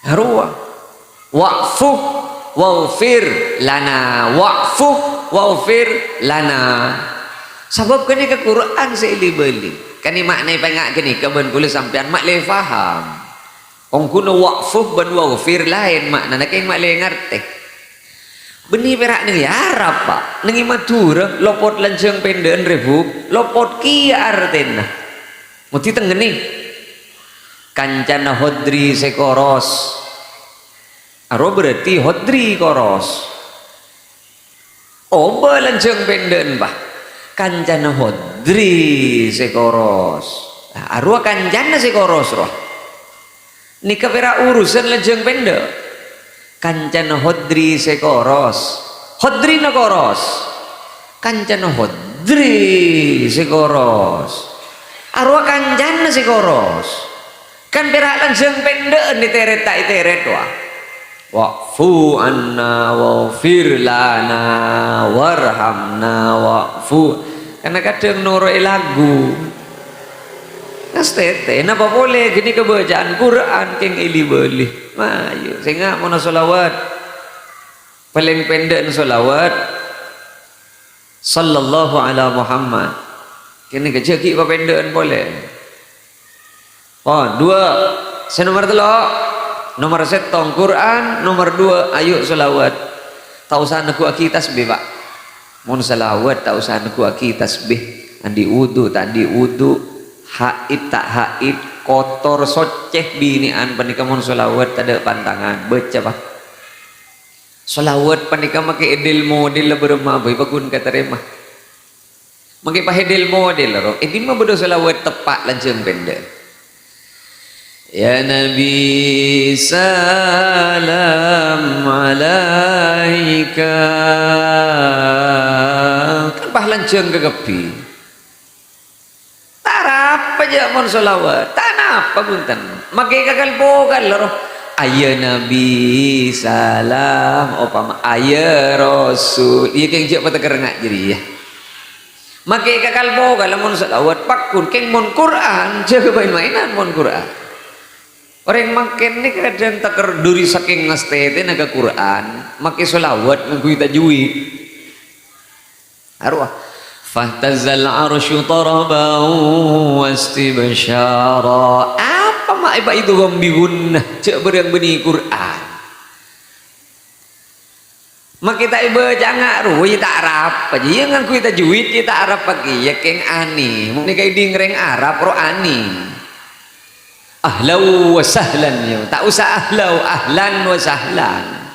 harua wa'fu wa'fir lana wa'fu wa'fir lana sebab kini ke Quran seili beli kini maknai pengak kini keben kuli sampean mak le faham ong kuno wa'fu ben wa'fir lain makna kini mak le ngerti beni perak nengi Arab pak nengi Madura lopot lanceng pendeen rebu lopot kia artena muti tenggeni kancana hodri sekoros aro berarti hodri koros oba lanceng penden bah kancana hodri sekoros aro kancana sekoros roh nika pera urusan lanceng pende kancana hodri sekoros hodri na koros kancana hodri sekoros aro kancana sekoros kan pera lanceng pende ni teret tak teret wah wa'fu anna wa'fir lana warhamna wa'fu karena kadang noro lagu nastete napa boleh gini kebacaan Quran keng ili beli mayu sehingga mana solawat paling pendek solawat sallallahu ala Muhammad kini kecil apa pendek boleh oh dua saya nomor telok nomor setong Quran nomor dua ayo selawat tak usah naku aki tasbih pak mun selawat tak usah naku aki tasbih andi wudu tak andi wudu haid tak haid kotor soceh binian panika mun selawat tak ada pantangan baca pak selawat panika make edil model berema boy bakun kata remah make pahedil model ro ini mah bodo selawat tepat lanceng pendek ya Nabi salam alaika kan bah lanceng kegepi tarap aja mon solawat tanapa punten make kakal bogal roh aya Nabi salam opama aya Rasul ieu keng jek pateker ngak jadi ya make kakal bogal mon solawat pakun keng mon Quran jaga main-mainan mon Quran orang makin ni kadang takar duri saking ngastete naga Quran make solawat ngagui tajwid arwah fahtazal arsyu taraban wastibsyara. Apa mak itu gambihun cek berang beni Quran. Mak kita baca ngaruh ya tak Arab aja ya ngan kita juit kita Arab pagi ya keng ani mungkin kayak di ngereng Arab ro ani ahlau wa sahlan ya tak usah ahlau ahlan wa sahlan.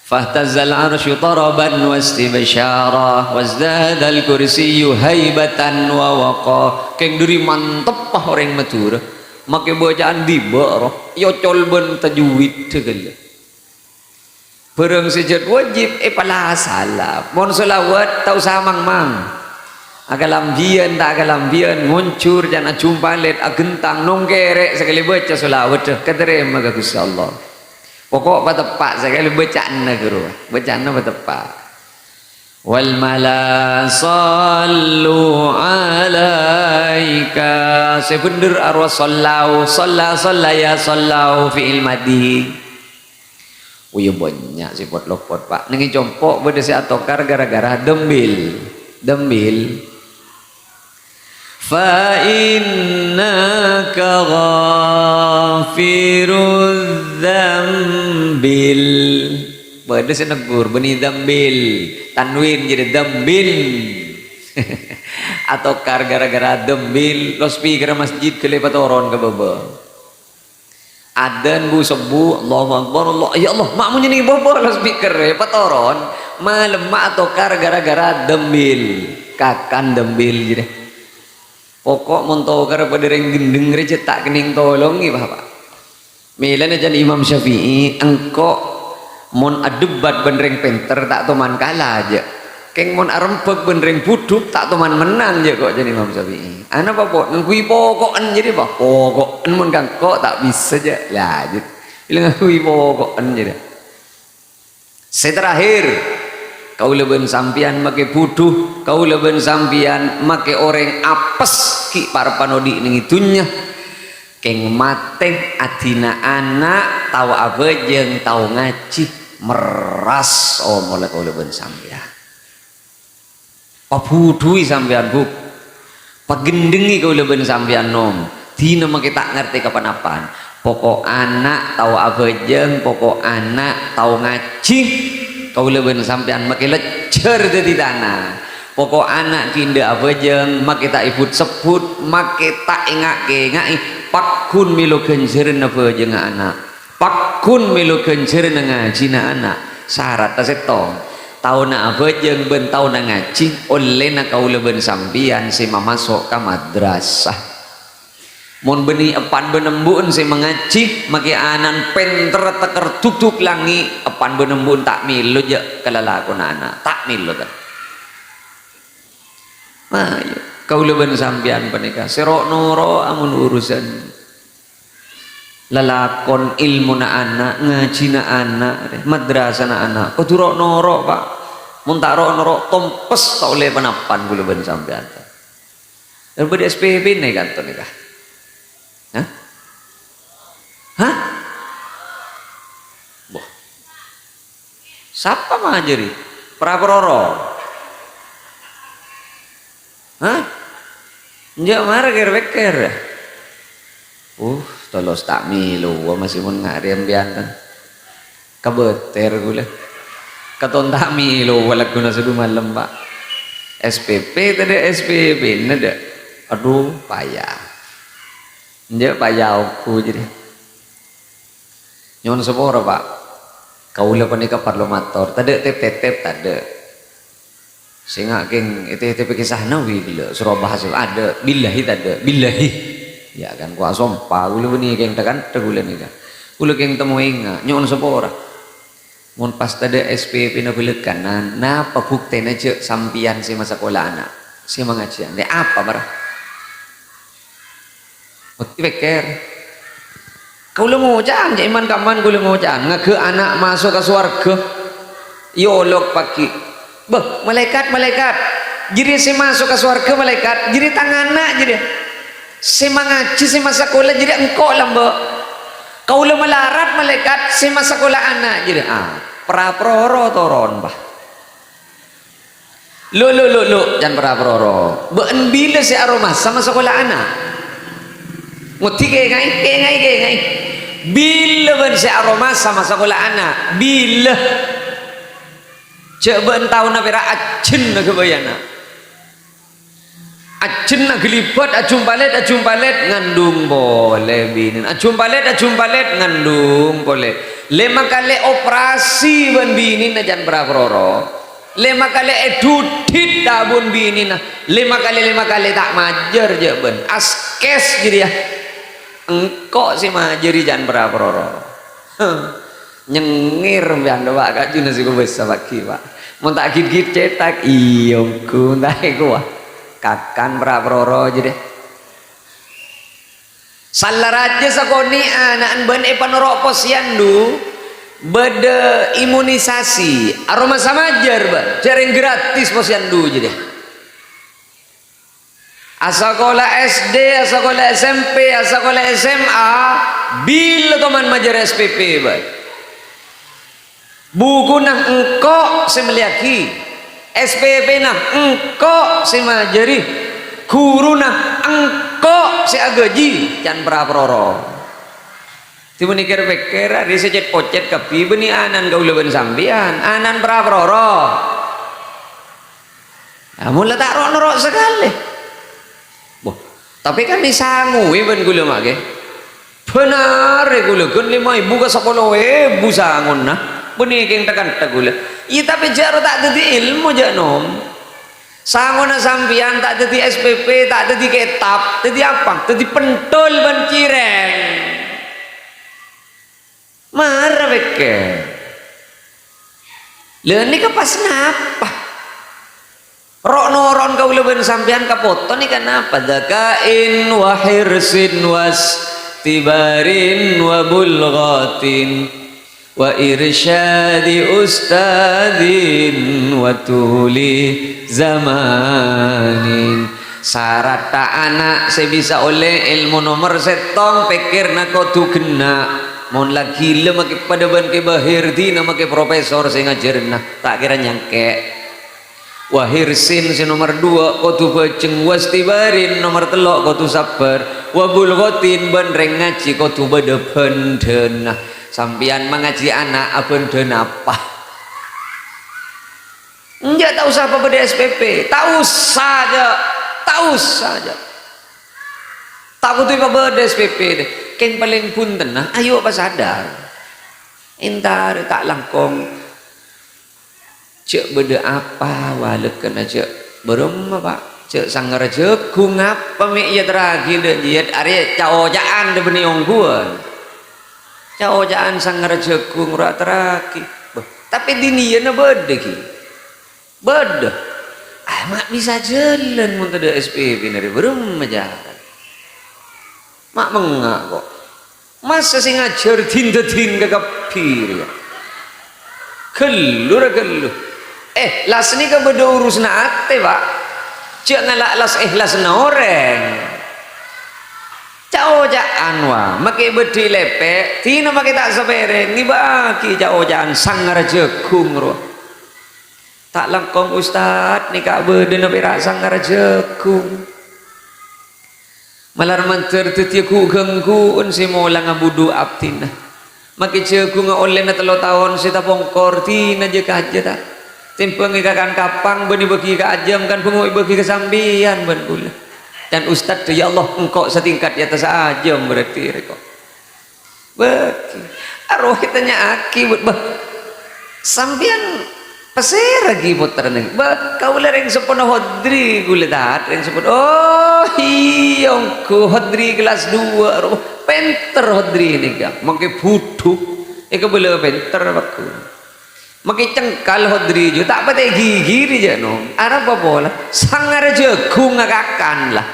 Fahtazal arsyu taraban wastibsyara wazdada al-kursiyyu haibatan wa waqa. Keng duri mantep pah orang Madura make bacaan diba roh yo colben tajwid tegel. Berang sejat wajib pala salah mon selawat tau samang mang agalambian tak agalambian nguncur jana jumpa let agentang nongkerek sekali baca selawat keterima ke Gusti Allah. Pokok patepak sekali bacaan negero bacaan patepak. Wal mala sallu alaika sebener arwah sallau salla ya sallau fi'il madhi. Oh ya banyak sifat lopot pak nengi compok berdesi atokar gara-gara dembil fa innaka ghafirudz dzambil berdesi negur beni dembil tanwin jadi dembil atokar gara-gara dembil lo speaker masjid kelepat orang ke bawah adan bu sebu Allahu Akbar Allah ya Allah makmu nyini bobor lah speaker ya patoron malam mak atokar gara-gara dembil kakan dembil jadi pokok montokar pada ring gendeng reje tak kening tolong ya bapak milan aja Imam Syafi'i engkok mon adebat benreng penter tak toman kalah aja keng mon arempek benreng buduk tak toman menang aja kok jadi Imam Syafi'i ana apa ngakui pokokan jadi apa pokokan mon kang kok tak bisa aja lah jadi bilang ngakui pokokan jadi terakhir kau leben sampian make buduh kau leben sampian make orang apes ki para panodi ning itunya keng mateng adina anak tahu abejeng tahu ngaji meras oh mulai kau leben sampian pabudui sampean bu pagendengi kau leben sampean nom dina make tak ngerti kapan-apan pokok anak tahu abejeng pokok anak tahu ngaji kau leben sampean make lecer di tanah pokok anak kinda abejeng make tak ibut sebut make tak ingak-ingai pakun milu kenceun abejeng anak pakun milu kenceun ngaji anak syarat tasetong tahun abejeng ben tahun ngaji oleh na kau leben sampian si masuk ke madrasah mon beni epan benembun si mengaji maki anan penter teker tutuk langi epan benembun tak milu je kelalakon anak tak milu tak nah kau leben sampian penika serok noro amun urusan lalakon ilmu na anak ngaji na anak madrasah na anak kodurok noro pak muntarok noro tompes tak oleh penapan kula ben sampean berbeda SPP nih kan tuh nikah hah boh siapa mengajari praproro hah njak marah ker-ker tolos tak milu masih mun ngariam biantan kebeter gula katon tak milu walak guna sedu malam pak SPP tadi SPP nada aduh payah njak payah aku jadi nyon sepora pak kau lepas nikah parlomator tadi tep tadi sehingga keng itu kisah nawi bila surah bahasa ada billahi tadi billahi ya kan kuah sompa gula beni keng tekan tegula nih kan gula keng temu inga nyon sepora mun pas tadi SPP na belekan na pabukti na cek sampian si masa sekolah anak si mengajian de apa barah bukti beker kau lu ngocang iman kaman kau lu ngocang ngake anak masuk ke surga yolok pagi beh malaikat jadi si masuk ke surga malaikat jadi tangan anak jadi si mengaji si masa sekolah jadi engkau lambo kau lu melarat malaikat si masa sekolah anak jadi praproro toron bah Lo jangan berapa ben bila si aroma sama sekolah anak nguti kayak bila ben si aroma sama sekolah anak bila cek ben tahu na pera acen na kebayana acen na gelipat acung palet ngandung boleh binin acung palet ngandung boleh 5 kali operasi ben binin na jangan berapa 5 kali edudit tabun bini nah 5 kali tak majer je ben askes jadi ya engkau si majeri jangan berapa nyengir biar doa kak juna sih gue bisa pakai pak mau tak gigit cetak iyo ku entah gua kakan berapa jadi salah raja sakoni anak ben epanorok posyandu beda imunisasi aroma sama ajar ba jaring gratis posyandu jadi asakola SD asakola SMP asakola SMA bil teman majar SPP ba buku nang engkau semeliaki SPP nang engkau semajari guru nang engkau seagaji jangan berapa tiba nikir pikir ada secet pocet kapi beni anan kau leben sambian anan berapa namun letak rok sekali boh tapi kan disangui ben gula mage benar gula kan 5.000 ke 10.000 sangun nah beni yang tekan gula iya tapi jaro tak ada ilmu janom sangun na sambian tak ada SPP tak ada ketap jadi apa jadi pentol ben cireng marah beke ini pas ngapa rok noron kau leben sampean kapoto nih kenapa dakain wa hirsin was tibarin wa bulghatin wa irsyadi ustadin wa tuli zamanin syarat tak anak saya bisa oleh ilmu nomor setong pikir nak kau tu kena mohon lagi lemaki pada ban ke bahir di nama ke profesor saya ngajarin nah tak kira nyangke wahirsin si nomor 2 kau tu baceng wastibarin nomor 3 kau tu sabar wabul gotin ban reng ngaji kau tu beda benden nah sampian mengaji anak benden apa enggak tahu siapa pada SPP tahu saja takut itu pada SPP deh keng paling punten nah ayo apa sadar entar tak langkong cek beda apa walakan aja berem pak cek sangar jekung apa mek ya terakhir dan jiat are caojaan de beniong gua caojaan sangar jekung rak terakhir tapi diniana beda ki beda mak bisa jalan mun teu SPP dari berem aja mak mengak kok masa sih ngajar tindatin ke kapir ya kelur las ni ke beda urus na ate pak cek ngalak las las na orang caojaan wa make bedi lepek tina make tak sabere ni baki caojaan sangar jekung ro tak langkong ustad ni kak beda na pira sangar jekung malar manter tetiaku ganggu si mola ngabudu aptina maki ceku nga oleh na 3 tahun si tapongkor tina je kaja tak timpeng ikakan kapang beni bagi ka ajam kan pengoy bagi kesambian ban kula dan ustad ya Allah engkau setingkat di atas ajam berarti reko bagi arwah kitanya aki bah sambian pasir lagi putar nih bah kau lereng sepenuh hodri gula dat lereng sepenuh oh hiyongku hodri kelas 2 roh penter hodri ini kan makai butuh eka boleh penter aku makai cengkal hodri juga tak pakai gigi di jano arah apa bola sangar jagung ngakakan lah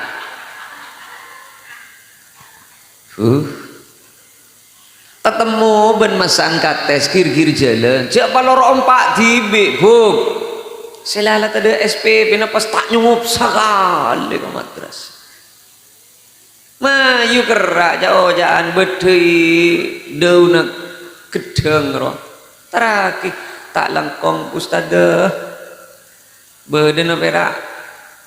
tetemu ben masang kates kir-kir jalan siapa lorong pak tibe buk selala tada SPP napas tak nyungup sekali ke matras mayu kerak jauh jaan bedai daun gedeng roh terakhir tak langkong ustadah beden perak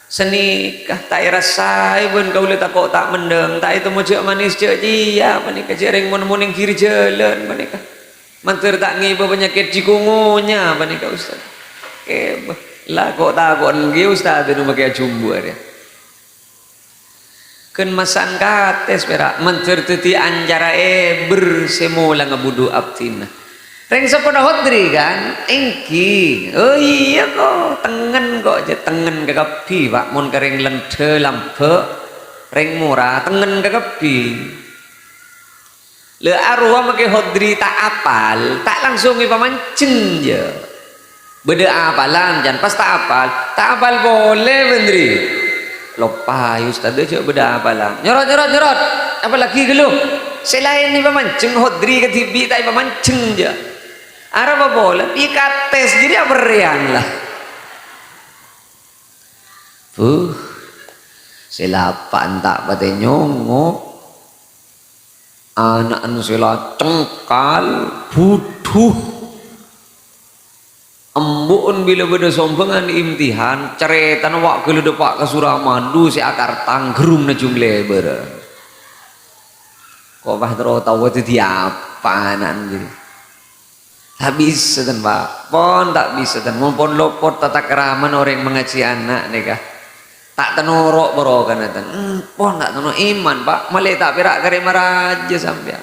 seni kah tak rasai pun kau le takok tak mendeng tak itu mojok manis cek dia panika jereng mon-moning kiri jalan panika manter tak ngiba penyakit cikungunya panika ustaz lah kok takon ge ustaz itu pakai jumbo dia ken masan kates perak manter teti anjara bersemula ngabudu abtina reng sepeda hodri kan engki oh iya kok tengen kok aja tengen kekepi pak mun kering lente lampe reng murah tengen kekepi le arwah make hodri tak apal tak langsung ipa mancing je beda apalan jangan pas tak apal boleh bendri lupa ustaz dia beda apalan nyorot apalagi geluh selain ipa mancing hodri ke tibi tak ipa mancing je Arab apa boleh ikates jadi berian lah silapan tak pati nyongo anak anu sila cengkal buduh embun bila beda sombengan imtihan ceretan wak gelu depak ke Suramadu si akar tanggerum na jumlah bera kok bah terus tahu itu diapa anak jadi tak bisa kan pak pon tak bisa kan mumpun lopot tata keraman orang mengaji anak nikah tak tenorok berokan pon tak tenor iman pak malih tak perak kare maraja sampai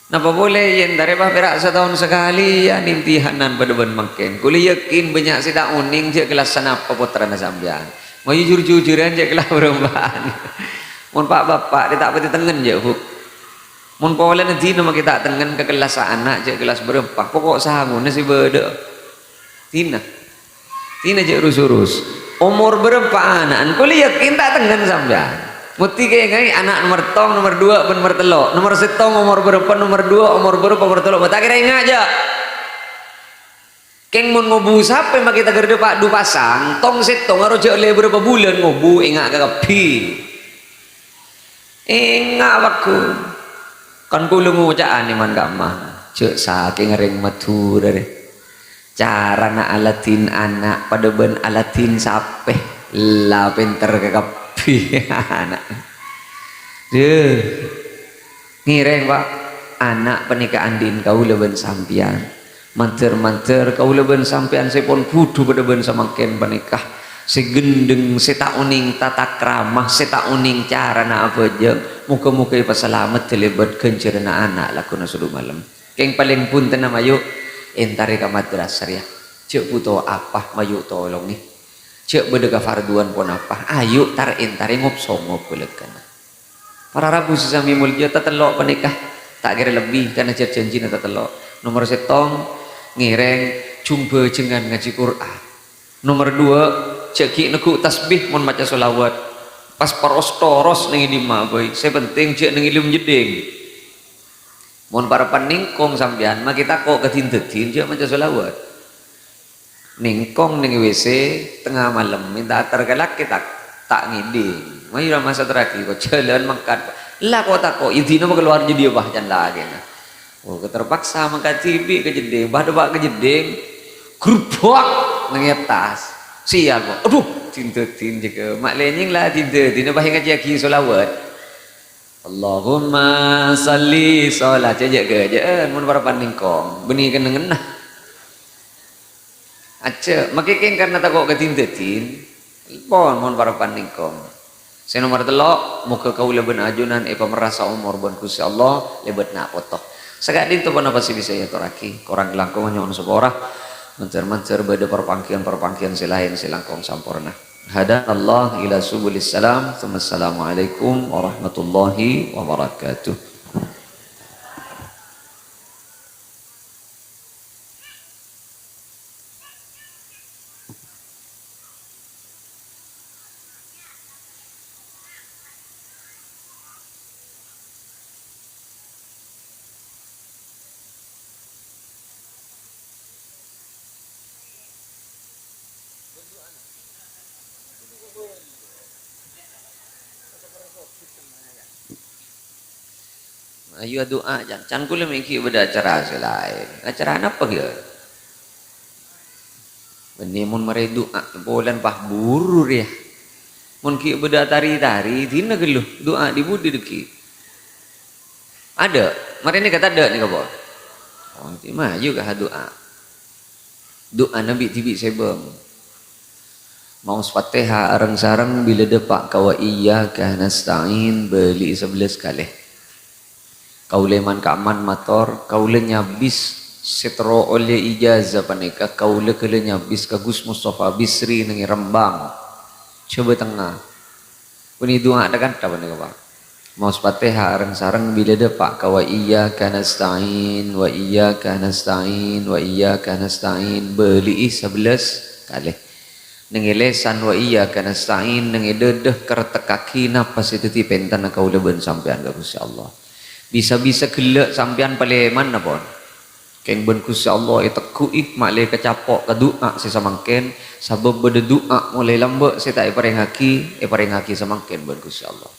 napa boleh yang dari pak perak setahun sekali ya nimtihanan bedeban makin kuliah yakin banyak sidak uning je kelas sanapa putrana sampean mau jujur-jujuran je kelas berembaan mun pak bapak dia tak pati tengen je huk mun pola nanti nama kita tengen ke kelas anak je kelas berempat pokok sangun nasi beda tina je urus umur berempat anak kuliah yakin tak tengen sampean muti kayak anak nomor tong nomor 2 nomor telok nomor setong umur berapa nomor 2 umur berapa nomor telok tak kira ingat aja keng mun ngobu sampai mak kita gerde pak du pasang tong setong harus je le berapa bulan ngobu ingat ke kapi ingat aku kan kulo ngucaan iman gamah cek saking ring matur deh cara na alatin anak pada ben alatin sape lah pinter ke kapi anak deh ngireng pak anak pernikahan din kau leben sampian manter kau leben sampian sepon kudu pada ben samaken pernikah segendeng seta uning tata kramah seta uning cara na apa je muka-muka ipa selamat terlibat kencerna anak lakuna sudu malam keng paling pun tenang mayu entari ka madrasah ya cek puto apa mayu tolong nih cek bedega farduan pun apa ayo tar entari ngop songop belekan para rabu sesami mulia tatelok penikah tak kira lebih karena janji na tatelok nomor setong ngireng jumpa jengan ngaji Quran nomor 2 ceki nekuk tasbih mon maca solawat pas toros nengi lima boy saya penting cek nengi lim jeding mon para paningkong sampean mah kita kok ketintetin cek maca solawat ningkong nengi WC tengah malam minta tergalak kita tak ngiding mah ira masa terakhir kok jalan mangkat lah kok tak kok intina keluar jadi bah jan lagi nah oh keterpaksa mangkat TV ke jeding bah debak ke jeding grubak nengi atas sial kok aduh tintetin juga mak lenying lah tintetin apa yang ngaji solawat Allahumma salli salat aja ke mun para paningkong benih kenengen nah aja makikeng karena takok ketintetin pon mun para paningkong saya nomor telok muka kau leben ajunan epa merasa umur bon Gusti Allah lebet nak potok sakadin tu pun apa sih bisa ya toraki korang langkung nyon seborah mencer beda perpangkian selain silangkong sampurna hada Allah ila subulis salam assalamualaikum warahmatullahi wabarakatuh. Ayo doa jangan kula mengiki beda acara selain acara apa dia Beni mun mare doa bolan pah buru ya. Mun ki beda tari-tari dina geluh doa di budi deki. Ada, mari ini kata ada nih kabo. Oh, nanti maju kah doa. Doa Nabi tibi sebeng. Mau Fatihah arang-sarang bila depak kawa iyyaka nasta'in beli 11 kali. Kaule man kaman mator, kaule nyabis setro oleh ijazah paneka, kaule kele nyabis ka Gus Mustafa Bisri nengi Rembang. Coba tengah. Puni doa ada kan ta paneka Pak. Mau Fatihah arang-sarang bila depak kawa iyyaka nasta'in wa iyyaka nasta'in wa iyyaka nasta'in beli 11 kali. Nengi lesan wa iyyaka nasta'in nengi dedeh kertek kaki napas itu ti pentan kaule ben sampean ka Gusti Allah. Bisa-bisa gelek sampean paleman napa. Keng ben Gusti Allah tekui makle kecapok ka doa sesamangken sabab bede doa mulai lambek saya tak parengaki samangken ben Gusti Allah.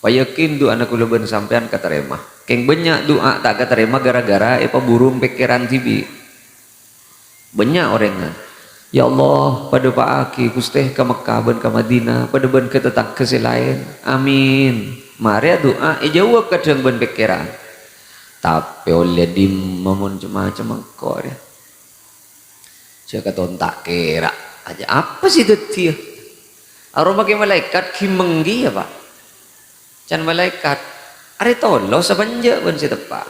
Payakin doa anak kula ben sampean katerema. Keng banyak doa tak katerema gara-gara burung pikiran tibi. Banyak orangnya. Ya Allah, pada Pak Aki kusteh ke Mekah ben ke Madinah, pada ben ke tetang ke lain. Amin. Mari doa jawab kadang ben pikiran. Tapi oleh di mamun macam-macam engkau dia. Saya kata tak kira aja apa sih dia? Aroma ke malaikat kimenggi ya Pak. Can malaikat are tolo sabanja ben si tepak.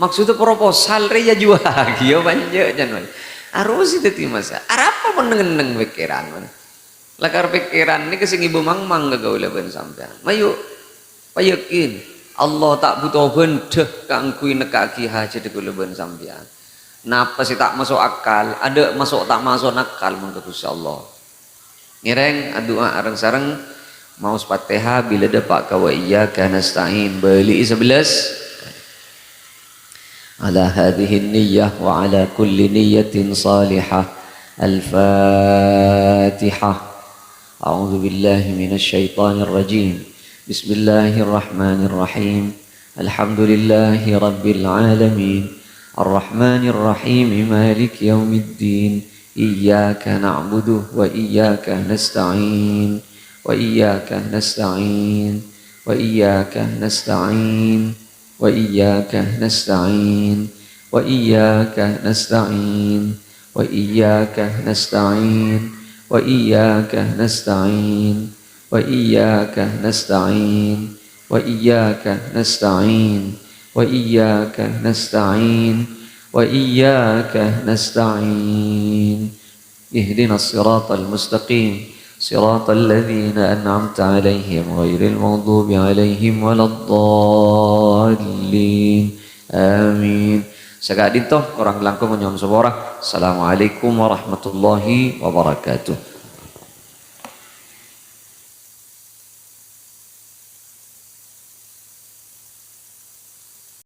Maksudnya proposal re ya jual ya banja jan. Aroma sih tadi masa. Apa meneng-neng pikiran man. Lakar pikiran ini kesing ibu mang-mang gagaula ben sampean. Mayu payakin Allah tak butuh bendeh kangkui nekaki hajat kula ben sampean. Napa sih tak masuk akal? Ada masuk tak masuk akal mun ka Gusti Allah. Ngireng doa areng-sareng mau Fatihah bila dapat ka wa iyyaka nasta'in beli 11 ala hadhihi niyyah wa ala kulli niyyatin salihah. Al-Fatihah. A'udzu billahi minasy syaithanir rajim. Bismillahirrahmanirrahim. Alhamdulillahi rabbil alamin. Ar-Rahmanir Rahim. Malik yaumiddin. Iyyaka na'budu wa iyyaka nasta'in. Wa iyyaka nasta'in. Wa iyyaka nasta'in. Wa iyyaka nasta'in. Wa iyyaka nasta'in. Wa iyyaka nasta'in. Wa iyyaka nasta'in. Wa iyyaka nasta'in. Wa iyyaka nasta'in. Wa iyyaka nasta'in. Wa iyyaka nasta'in. Ihdinas siratal mustaqim. Siratal ladzina an'amta 'alaihim ghairil maghdubi 'alaihim waladdallin. Amin. Sagad dintoh orang langkung nyom seborah. Assalamualaikum warahmatullahi wabarakatuh.